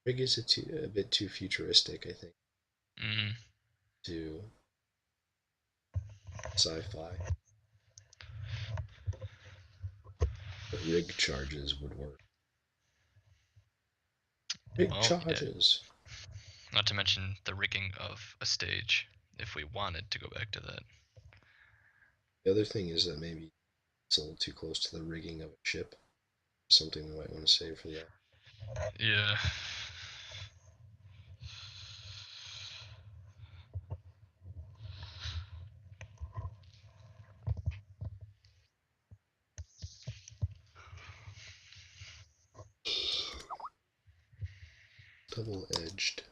Rig is a bit too futuristic, I think, Mm. to sci-fi. But rig charges would work. Rig Well, yeah. charges. Not to mention the rigging of a stage, if we wanted to go back to that. The other thing is that maybe it's a little too close to the rigging of a ship. Something we might want to save for the Yeah. double-edged.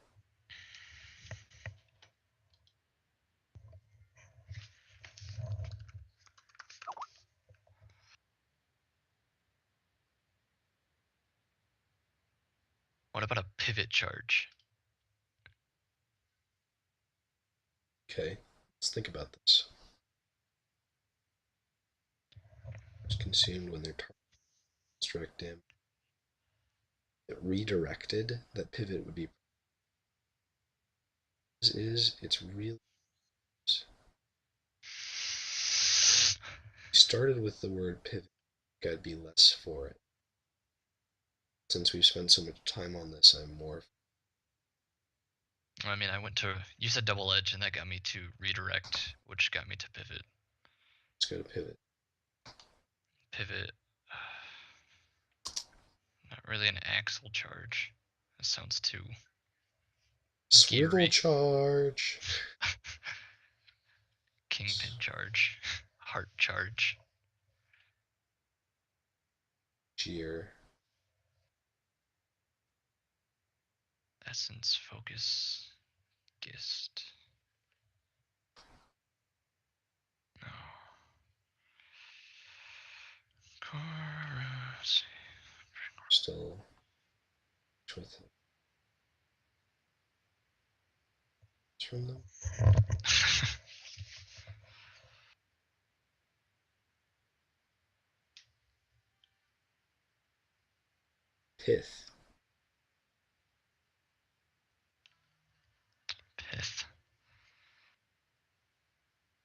What about a pivot charge? Okay, let's think about this. It's consumed when they're direct damage. Redirected, that pivot would be. It's really. We started with the word pivot. I'd be less for it. Since we've spent so much time on this, I'm more. I mean, I went to. You said double edge, and that got me to redirect, which got me to pivot. Let's go to pivot. Pivot. Not really an axle charge. That sounds too. Swivel Geary. charge. Kingpin charge. Heart charge. Gear. Essence focus. Gist. No. Chorus. Still. With it. From them. Pith. Pith.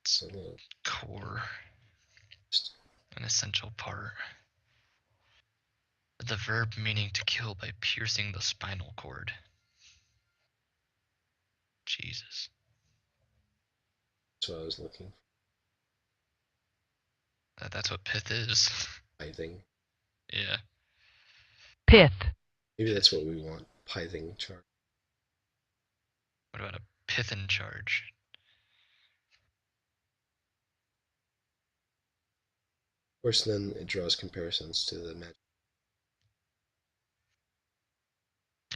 It's core. An essential part. The verb meaning to kill by piercing the spinal cord. Jesus. That's what I was looking for. That's what pith is. Pithing. Yeah. Pith. Maybe that's what we want. Pithing charge. What about a pithin charge? Of course, then it draws comparisons to the magic.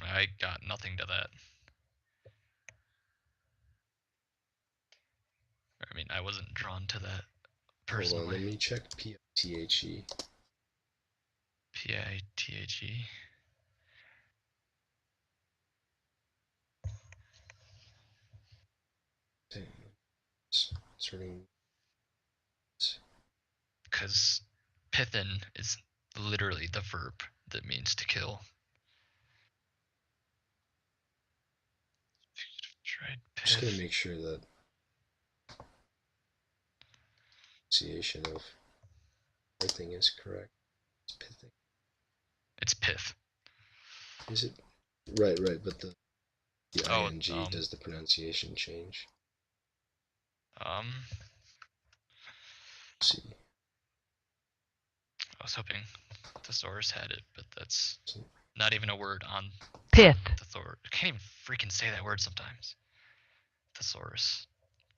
I got nothing to that. I mean, I wasn't drawn to that personally. Hold on, let me check P-I-T-H-E. P-I-T-H-E. Sorting. Because pithin is literally the verb that means to kill. Just gonna make sure that pronunciation of everything is correct. It's pithing. It's pith. Is it? Right, but the ing, does the pronunciation change? Let's see. I was hoping thesaurus had it, but that's not even a word on Pith. Thesaurus. I can't even freaking say that word sometimes. Thesaurus.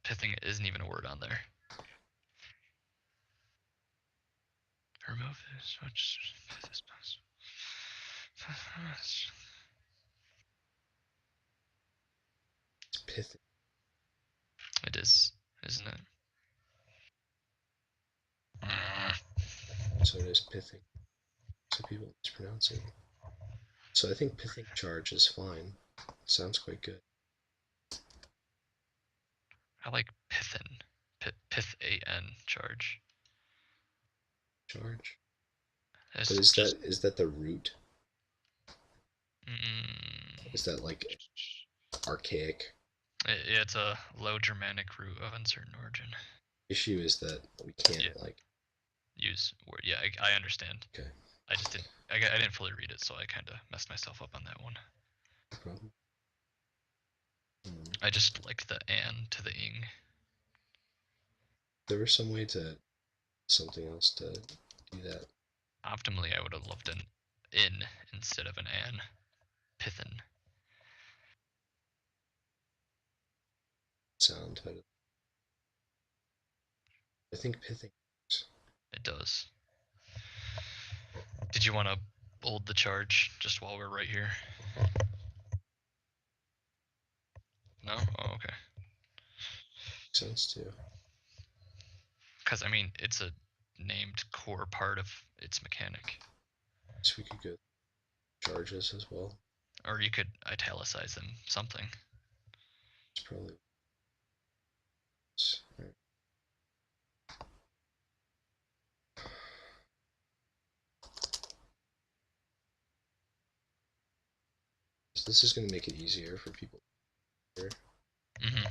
Pithing isn't even a word on there. Remove as much pith as possible. It's pithing. It is, isn't it? So it is pithing. So people mispronounce it. So I think pithing charge is fine. It sounds quite good. I like pithin. Pith A-N charge. Charge. It's But is that the root? Is that like archaic? It's a Low Germanic root of uncertain origin. Issue is that we can't Yeah. like Use word. Yeah, I understand. Okay. I just didn't. I didn't fully read it, so I kind of messed myself up on that one. no problem. I just like the an to the ing. There was some way to something else to do that. Optimally, I would have loved an in instead of an an. Pithin. Sound. I think pithing. It does. Did you want to hold the charge just while we're right here? No? Oh, okay. Makes sense too. Because, I mean, it's a named core part of its mechanic. So we could go charges as well. Or you could italicize them, something. It's probably. Right. So this is going to make it easier for people here. Mm-hmm.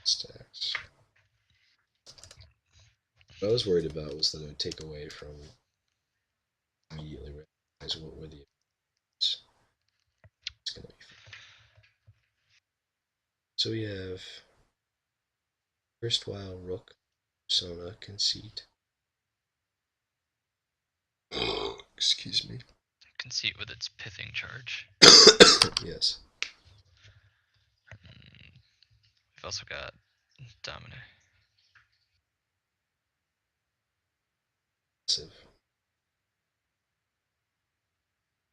Stacks. What I was worried about was that it would take away from immediately recognize what were the events. It's going to be fun. So we have erstwhile rook, persona, conceit. Excuse me. Conceit with its pithing charge. Yes. We've also got dominate. Passive.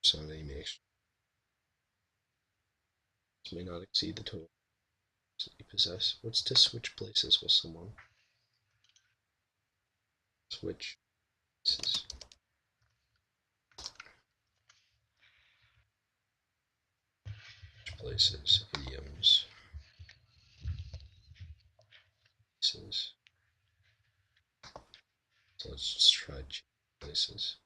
Persona you may may not exceed the total that you possess. What's to switch places with someone? Switch places. Places, idioms. Places. So let's just try places.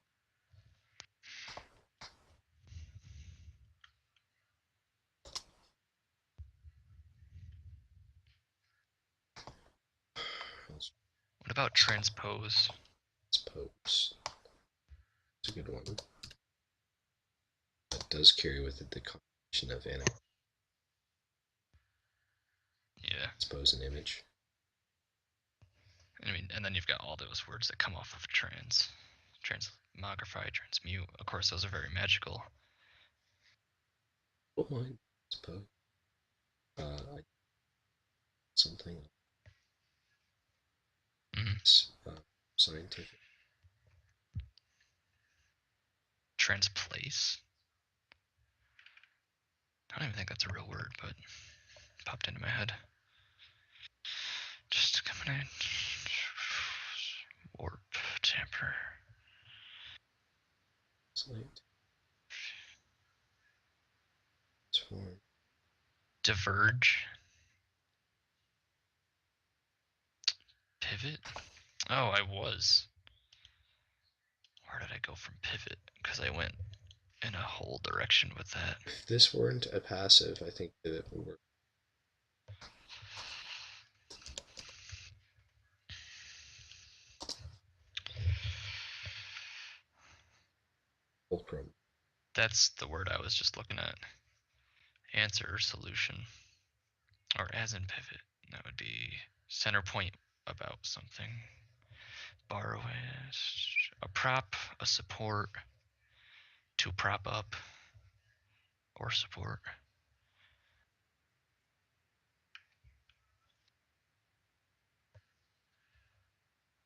What about transpose? Transpose. It's a good one. That does carry with it the combination of Yeah. transpose an image. I mean, and then you've got all those words that come off of transmogrify, transmute. Of course, those are very magical. Don't mind transpose. Something scientific. Transplace. I don't even think that's a real word, but it popped into my head. Just coming in. Warp, tamper. Slate. Transform. Diverge. Pivot. Oh, I was. Where did I go from pivot? Because I went in a whole direction with that. If this weren't a passive, I think that it would work. Fulcrum. That's the word I was just looking at. Answer or solution. Or as in pivot. That would be center point about something. Borrow it. A prop, a support. To prop up. Or support.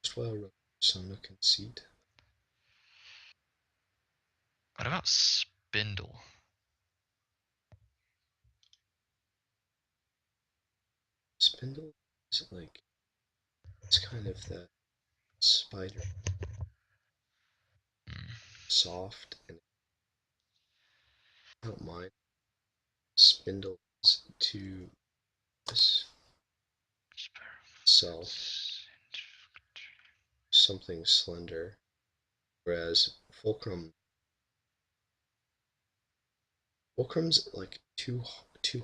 Erstwhile persona conceit. What about spindle? Spindle is like, it's kind of that spider. Soft, and I don't mind. Spindle is to self something slender, whereas fulcrum Fulcrum's like too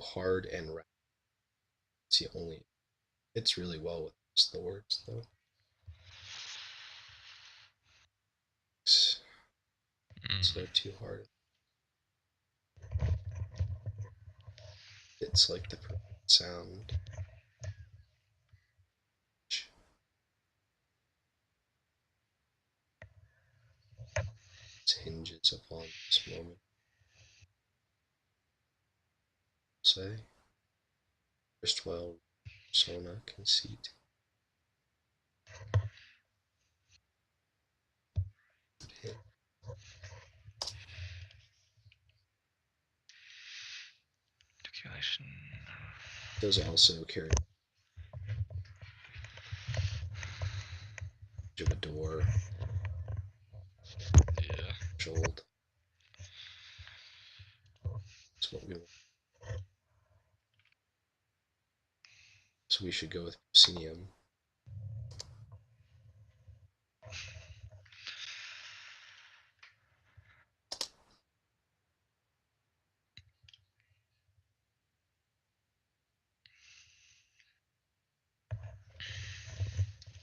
hard and rapid. It's the only. It's really well with the words though. So too hard. It's like the perfect sound. It hinges upon this moment. Say, first well, persona, conceit. It Articulation. does also carry of a door, Yeah. threshold. That's what we want. So we should go with proscenium.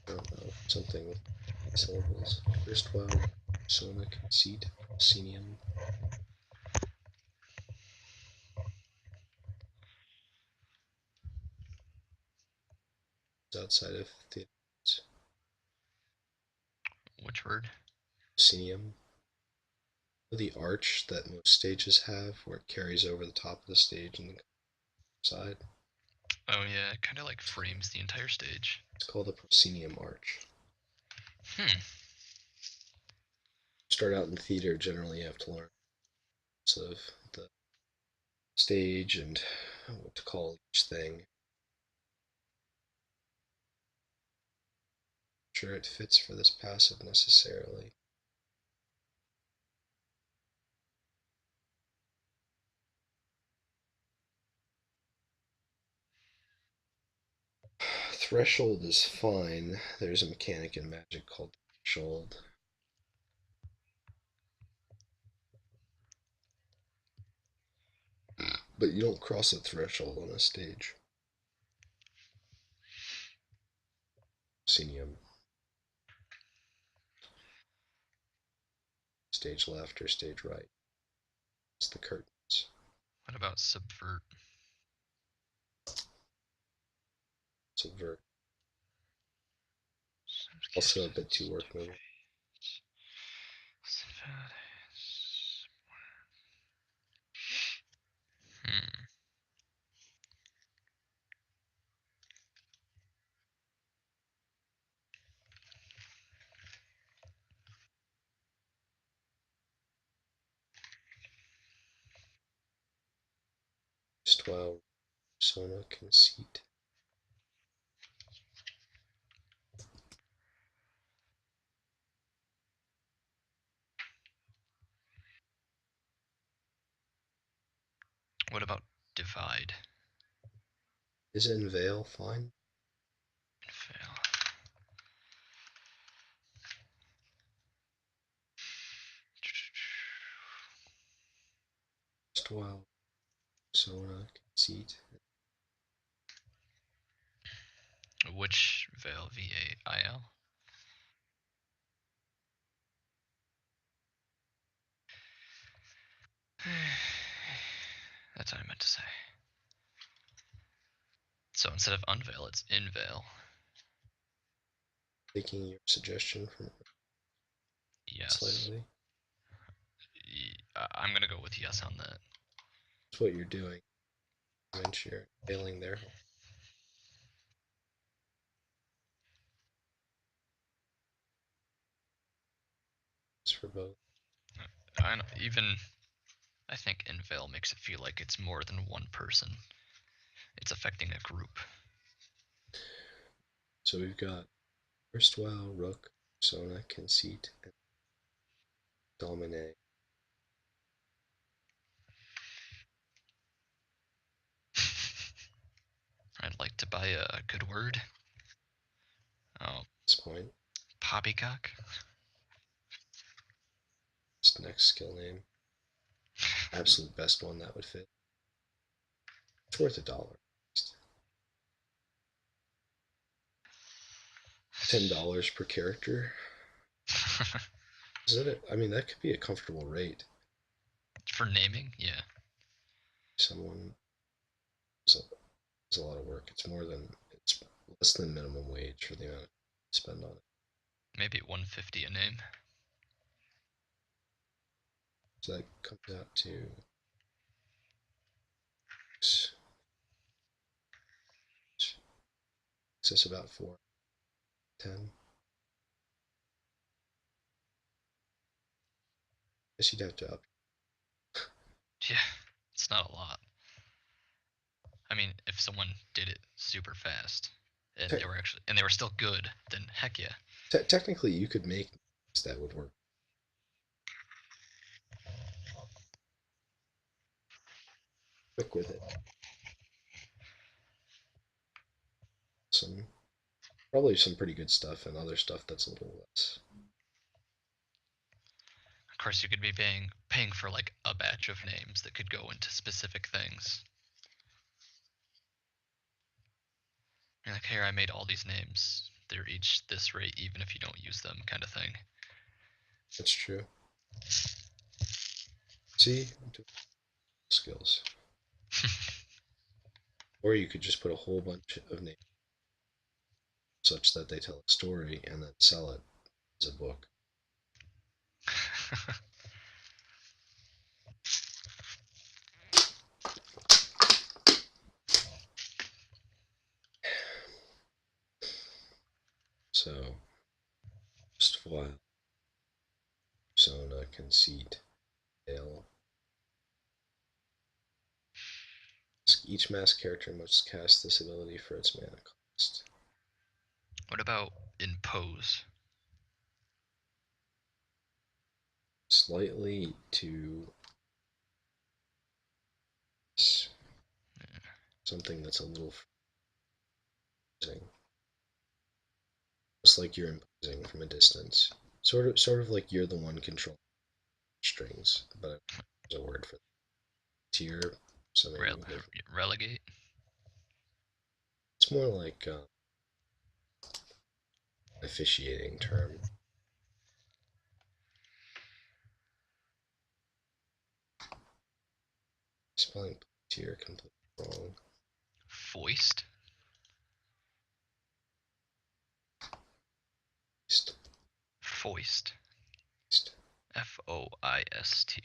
I don't know, something with syllables. First well, persona, conceit, proscenium. It's outside of the Which word? proscenium. The arch that most stages have, where it carries over the top of the stage and the side. Oh yeah, it kind of like frames the entire stage. It's called the proscenium arch. Hmm. Start out in theater, generally you have to learn of the stage and what to call each thing. Sure, it fits for this passive necessarily. Threshold is fine. There's a mechanic in Magic called threshold. But you don't cross a threshold on a stage. Proscenium. Stage left or stage right. It's the curtains. What about subvert? Subvert. Also a bit too workmanlike. Hmm. Well, persona, conceit. What about divide? Is veil fine? Fail. Well, persona, conceit. Which veil? VAIL? That's what I meant to say. So instead of unveil, it's inveil. Taking your suggestion from Yes. slightly. I'm gonna go with yes on that. That's what you're doing. You're failing there. It's for both. I think inveil makes it feel like it's more than one person. It's affecting a group. So we've got erstwhile, rook, persona, conceit, and domine. I'd like to buy a good word. Oh, At this point, poppycock. this next skill name. absolute best one that would fit. It's worth $1. $10 per character. Is that it? I mean, that could be a comfortable rate. For naming, yeah. Someone it's a lot of work. It's less than minimum wage for the amount of spend on it. Maybe 150 a name. So that comes out to it's about 410. Guess you'd have to up. Yeah, it's not a lot. I mean, if someone did it super fast and they were still good, then heck yeah. Technically, you could make that would work. Quick with it. Probably some pretty good stuff and other stuff that's a little less. Of course, you could be paying for like a batch of names that could go into specific things. You're like, here, I made all these names. They're each this rate, even if you don't use them, kind of thing. That's true. See, skills. Or you could just put a whole bunch of names such that they tell a story and then sell it as a book. So, just while persona, conceit, tale. Each masked character must cast this ability for its mana cost. What about impose? Slightly to something that's a little freezing. Just like you're imposing from a distance. Sort of like you're the one controlling strings, but there's a word for that. Tier, something Relegate? It's more like officiating term. Spelling tier completely wrong. Foist? Foist. F-O-I-S-T.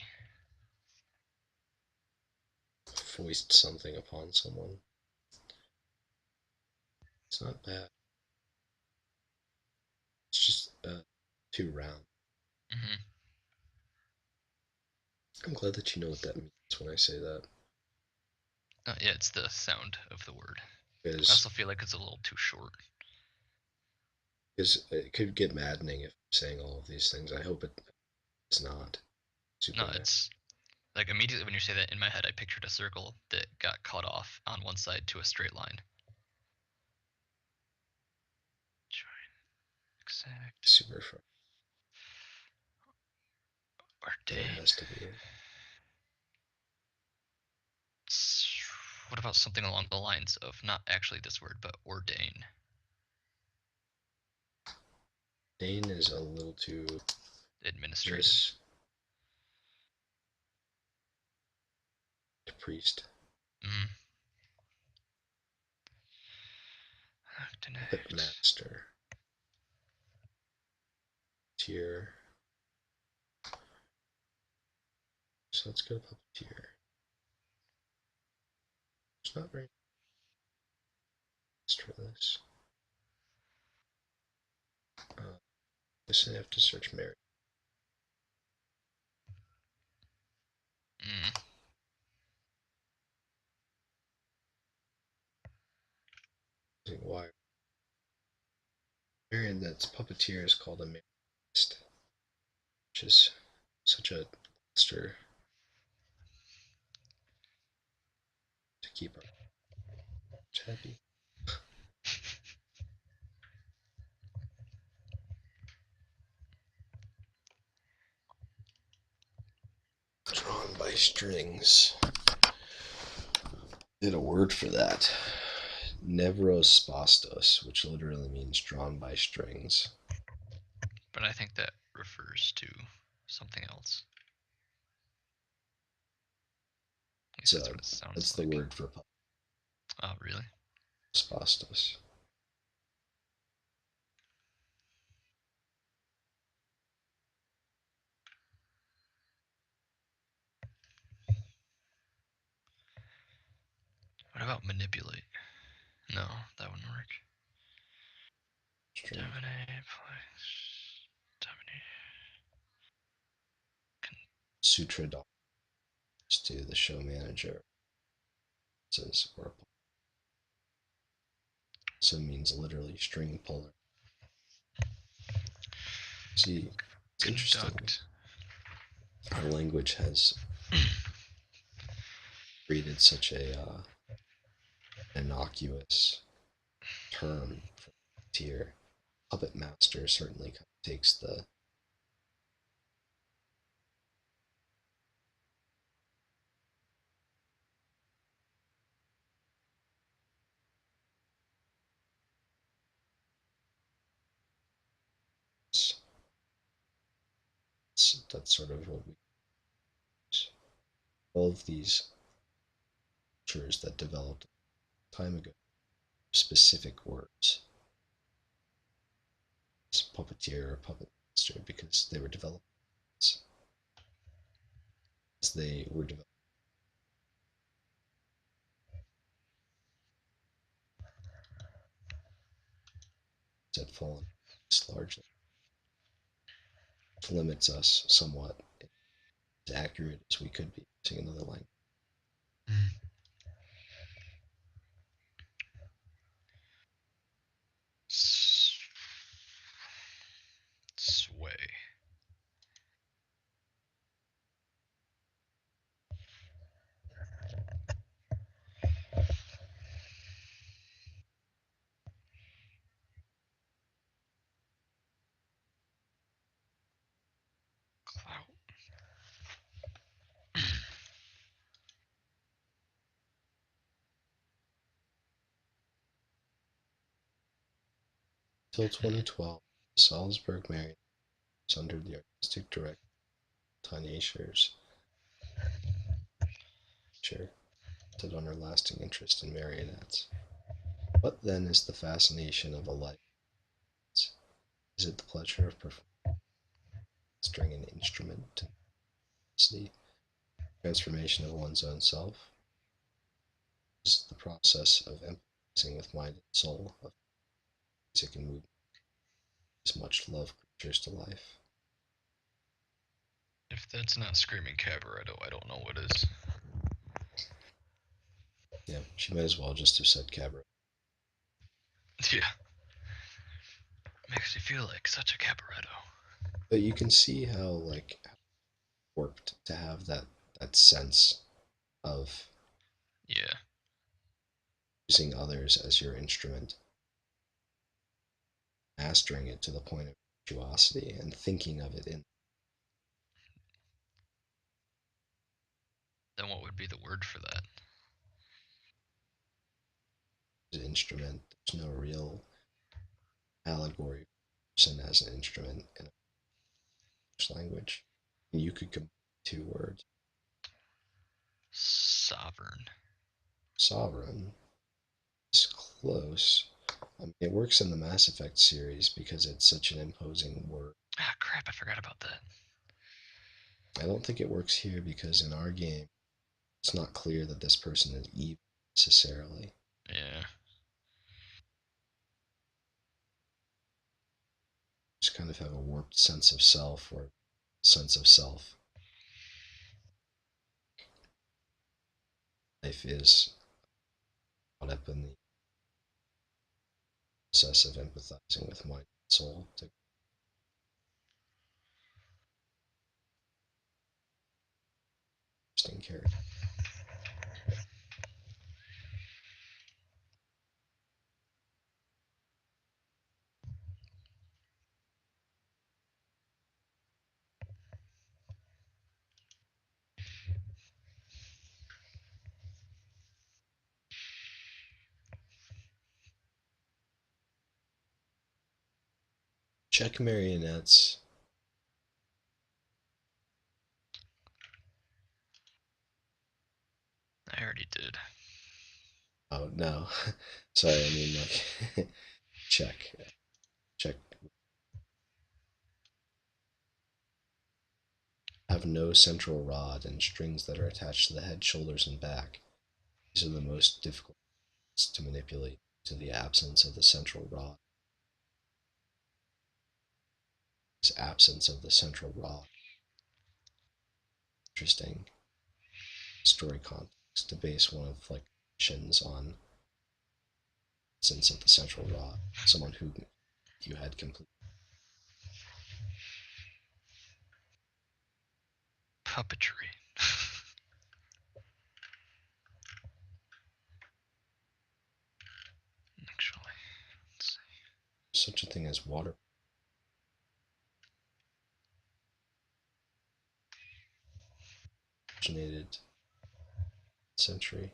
Foist something upon someone. It's not bad. It's just too round. Mm-hmm. I'm glad that you know what that means when I say that. Yeah, it's the sound of the word. Because I also feel like it's a little too short. Because it could get maddening if I'm saying all of these things. I hope it's not. No, it's like immediately when you say that, in my head I pictured a circle that got cut off on one side to a straight line. Exact. Super far. Ordain. There has to be. What about something along the lines of not actually this word, but ordain? Dane is a little too Administrative. Priest. Mm. Puppet master. Tier. So let's go to puppeteer. It's not very nice for this. Guess I have to search Mary. Mm. Why? Marion that's puppeteer is called a marionist, which is such a monster to keep our happy. Drawn by strings. Did a word for that. Nevrospastos, which literally means drawn by strings. But I think that refers to something else. At least that's what it sounds That's like. the word for Oh, really? spastos. What about manipulate? No, that wouldn't work. String. Dominate. Sutra doctors to the show manager says or also means literally string puller. See, it's interesting. Conduct. Our language has created such a innocuous term for tier. Puppet master certainly kind of takes the that's sort of what we use. All of these cultures that developed time ago, specific words, it's puppeteer or puppet master, because they were developed as they were developed. Had fallen largely, which limits us somewhat as accurate as we could be using another language. Sway. Clout. Until 2012, the Salzburg Marionette was under the artistic direction of Tanya Scher's had on her lasting interest in marionettes. What then is the fascination of a life? Is it the pleasure of mastering an instrument, the transformation of one's own self? Is it the process of empathizing with mind and soul, of music and movement, as much love creatures to life? If that's not screaming Cabaretto, I don't know what is. Yeah, she might as well just have said cabaret. Yeah. Makes you feel like such a Cabaretto. But you can see how warped to have that sense of Yeah. using others as your instrument, mastering it to the point of virtuosity, and thinking of it in Then what would be the word for that? an instrument. There's no real allegory of person as an instrument in English language. You could combine two words. Sovereign. Sovereign is close. I mean, it works in the Mass Effect series because it's such an imposing word. Ah, crap, I forgot about that. I don't think it works here because in our game, it's not clear that this person is evil necessarily. Yeah. Just kind of have a warped sense of self or sense of self. Life is caught up in the process of empathizing with mind and soul. Interesting character. Check marionettes. I already did. Oh no, sorry. I mean like check, check. Have no central rod and strings that are attached to the head, shoulders, and back. These are the most difficult to manipulate to the absence of the central rod. This absence of the central rod. Interesting story context to base one of like missions on absence of the central rod. Someone who you had complete. Puppetry. Actually, let's see. Such a thing as water. Originated century.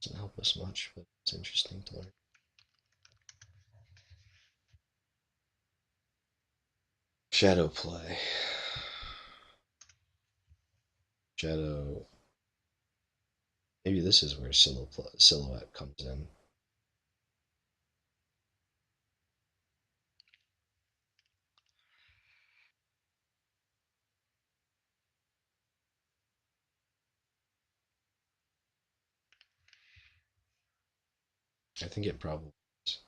Doesn't help us much, but it's interesting to learn. Shadow play. Shadow. Maybe this is where silhouette comes in. I think it probably is.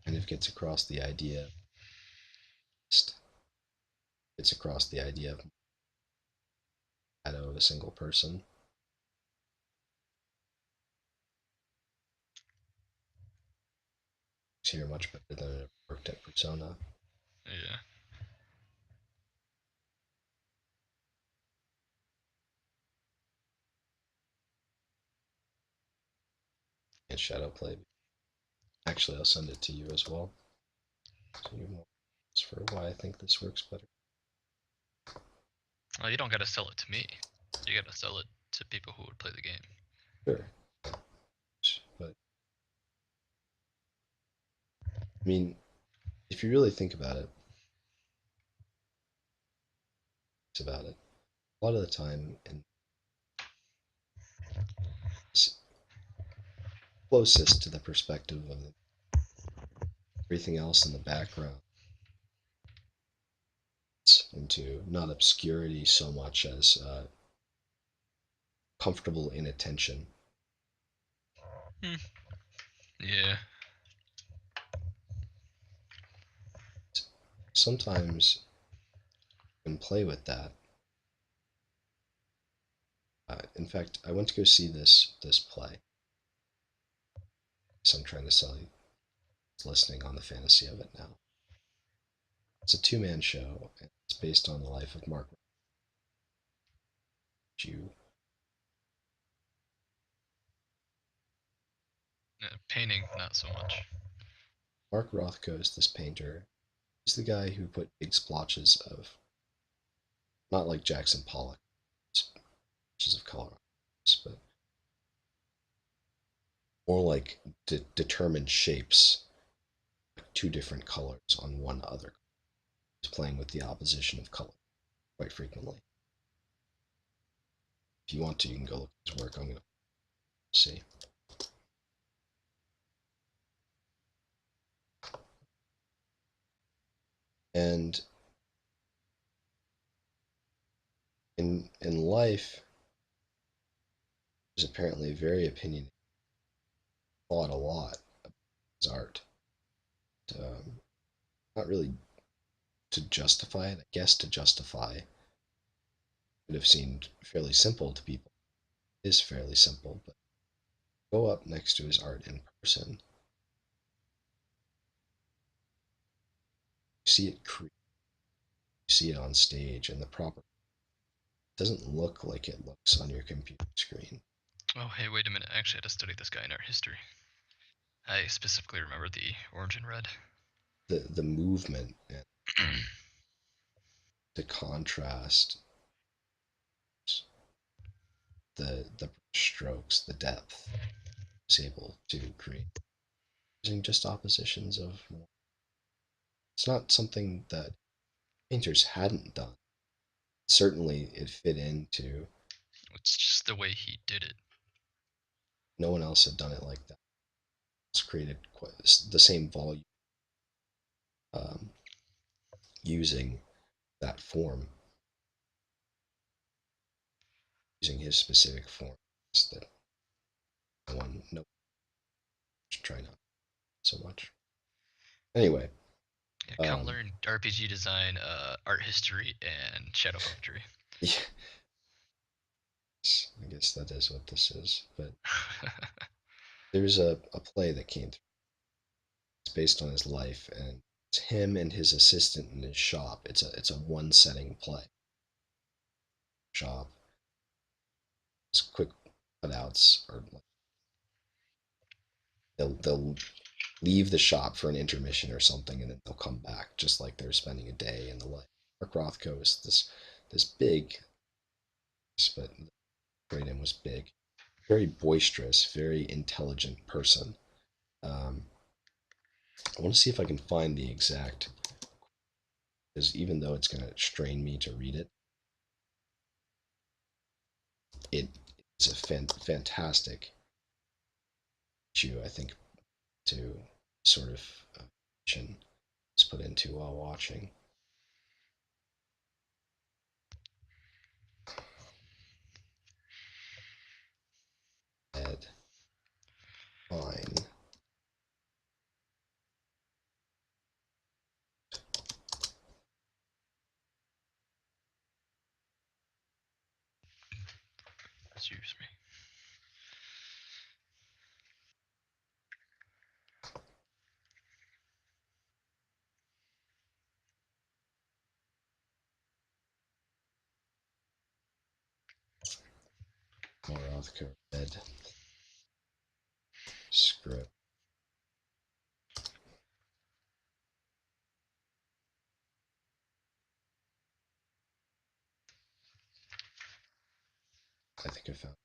Kind of gets across the idea. Gets across the idea of shadow of a single person. It's here much better than it worked at Persona. Yeah. And shadow play. Actually, I'll send it to you as well. So you have more for why I think this works better. Well, you don't gotta sell it to me. You gotta sell it to people who would play the game. Sure. But I mean, if you really think about it, a lot of the time, and it's closest to the perspective of everything else in the background, into not obscurity so much as comfortable inattention. Yeah. Sometimes you can play with that. In fact, I went to go see this play. So I'm trying to sell you listening on the fantasy of it now. It's a two-man show, and it's based on the life of Mark Jew. Painting, not so much. Mark Rothko is this painter. He's the guy who put big splotches of, not like Jackson Pollock, splotches of color, but more like determined shapes, like two different colors on one other. He's playing with the opposition of color quite frequently. If you want to, you can go look at his work. I'm going to see. And in life, there's apparently very opinionated, thought a lot about his art. Not really to justify it. I guess to justify would have seemed fairly simple to people. It is fairly simple, but go up next to his art in person, you see it create, you see it on stage, and the proper it doesn't look like it looks on your computer screen. Oh, hey, wait a minute. I actually had to study this guy in art history. I specifically remember the orange and red. the movement and the contrast, the strokes, the depth is able to create using just oppositions of. It's not something that painters hadn't done. Certainly, it fit into. It's just the way he did it. No one else had done it like that. It's created quite the same volume um, using that form, using his specific form that no one should try not so much. Anyway, Yeah, come learn RPG design, art history, and shadow puppetry. Yeah, I guess that is what this is. But there's a play that came through. It's based on his life, and it's him and his assistant in his shop. It's a one setting play. Shop. It's quick cutouts, or they'll leave the shop for an intermission or something, and then they'll come back just like they're spending a day in the life. Mark Rothko is this big, but Braden was big, very boisterous, very intelligent person. I want to see if I can find the exact, because even though it's going to strain me to read it, it's a fantastic issue, I think, to sort of put into while watching. Ed, fine. Excuse me. More Rothko, Ed, script. I think I found.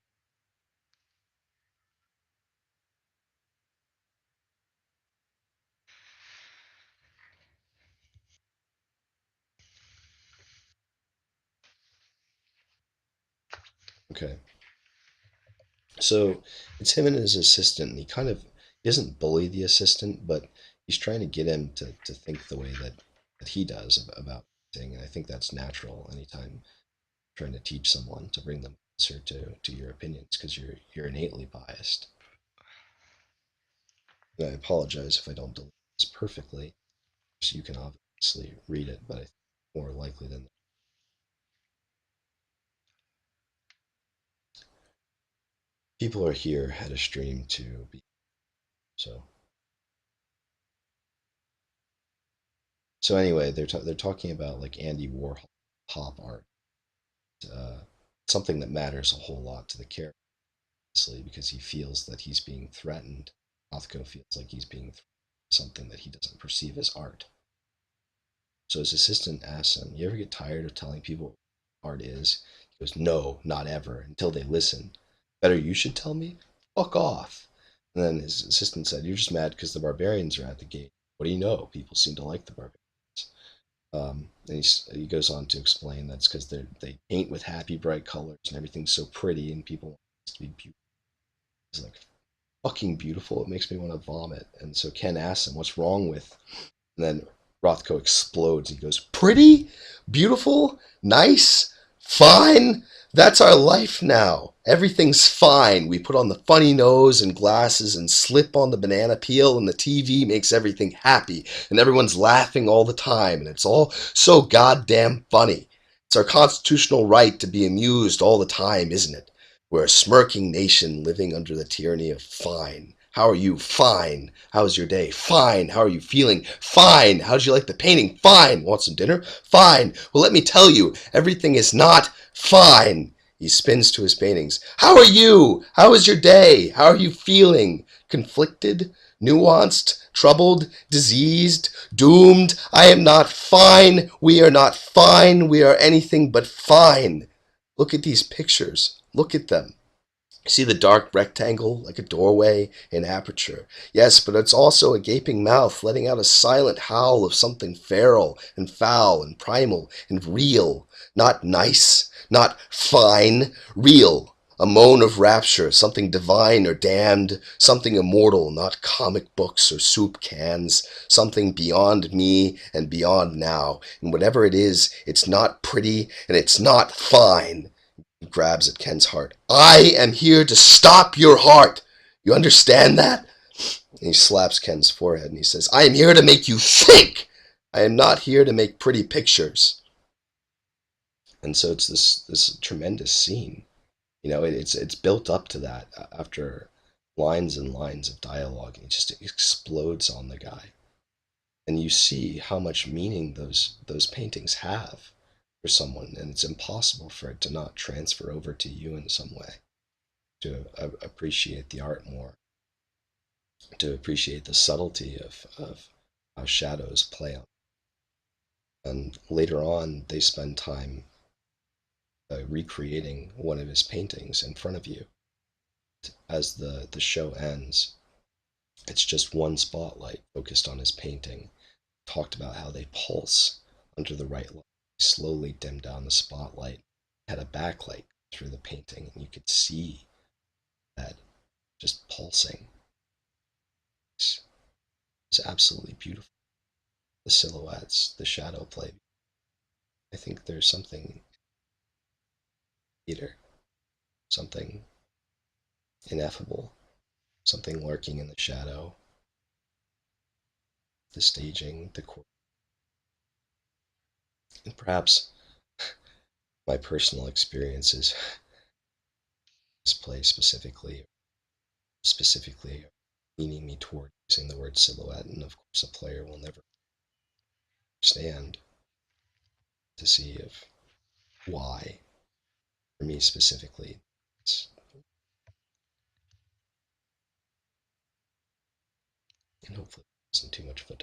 Okay. So it's him and his assistant, and he doesn't bully the assistant, but he's trying to get him to think the way that he does about thing, and I think that's natural anytime trying to teach someone to bring them closer to your opinions because you're innately biased. And I apologize if I don't deliver this perfectly, so you can obviously read it, but I think more likely than people are here at a stream to be so. So anyway, they're talking about like Andy Warhol pop art, uh, something that matters a whole lot to the character, obviously, because he feels that he's being threatened. Rothko feels like he's being threatened by something that he doesn't perceive as art. So his assistant asks him, "You ever get tired of telling people what art is?" He goes, "No, not ever, until they listen. Better you should tell me? Fuck off." And then his assistant said, "You're just mad because the barbarians are at the gate. What do you know? People seem to like the barbarians." And he goes on to explain that's because they paint with happy, bright colors and everything's so pretty and people want it to be beautiful. He's like, fucking beautiful. It makes me want to vomit. And so Ken asks him, "What's wrong with?" And then Rothko explodes. He goes, "Pretty? Beautiful? Nice? Fine? That's our life now. Everything's fine. We put on the funny nose and glasses and slip on the banana peel, and the TV makes everything happy, and everyone's laughing all the time, and it's all so goddamn funny. It's our constitutional right to be amused all the time, isn't it? We're a smirking nation living under the tyranny of fine. How are you? Fine. How was your day? Fine. How are you feeling? Fine. How did you like the painting? Fine. Want some dinner? Fine. Well, let me tell you, everything is not fine. He spins to his paintings. How are you? How is your day? How are you feeling? Conflicted? Nuanced? Troubled? Diseased? Doomed? I am not fine. We are not fine. We are anything but fine. Look at these pictures. Look at them. See the dark rectangle like a doorway, an aperture. Yes, but it's also a gaping mouth letting out a silent howl of something feral and foul and primal and real. Not nice, not fine, real. A moan of rapture, something divine or damned, something immortal, not comic books or soup cans, something beyond me and beyond now. And whatever it is, it's not pretty and it's not fine. He grabs at Ken's heart. I am here to stop your heart. You understand that? And he slaps Ken's forehead and he says, I am here to make you think. I am not here to make pretty pictures. And so it's this tremendous scene. It's built up to that after lines and lines of dialogue, and it just explodes on the guy. And you see how much meaning those paintings have for someone, and it's impossible for it to not transfer over to you in some way, to appreciate the art more, to appreciate the subtlety of how shadows play on. And later on, they spend time recreating one of his paintings in front of you. As the show ends, it's just one spotlight focused on his painting, talked about how they pulse under the right light. Slowly dimmed down the spotlight, had a backlight through the painting, and you could see that just pulsing. It's absolutely beautiful. The silhouettes, the shadow play. I think there's something theater, something ineffable, something lurking in the shadow, the staging, the core. And perhaps my personal experiences, this play specifically leaning me toward using the word silhouette, and of course a player will never understand to see if why, for me specifically, it's, and hopefully it wasn't too much of a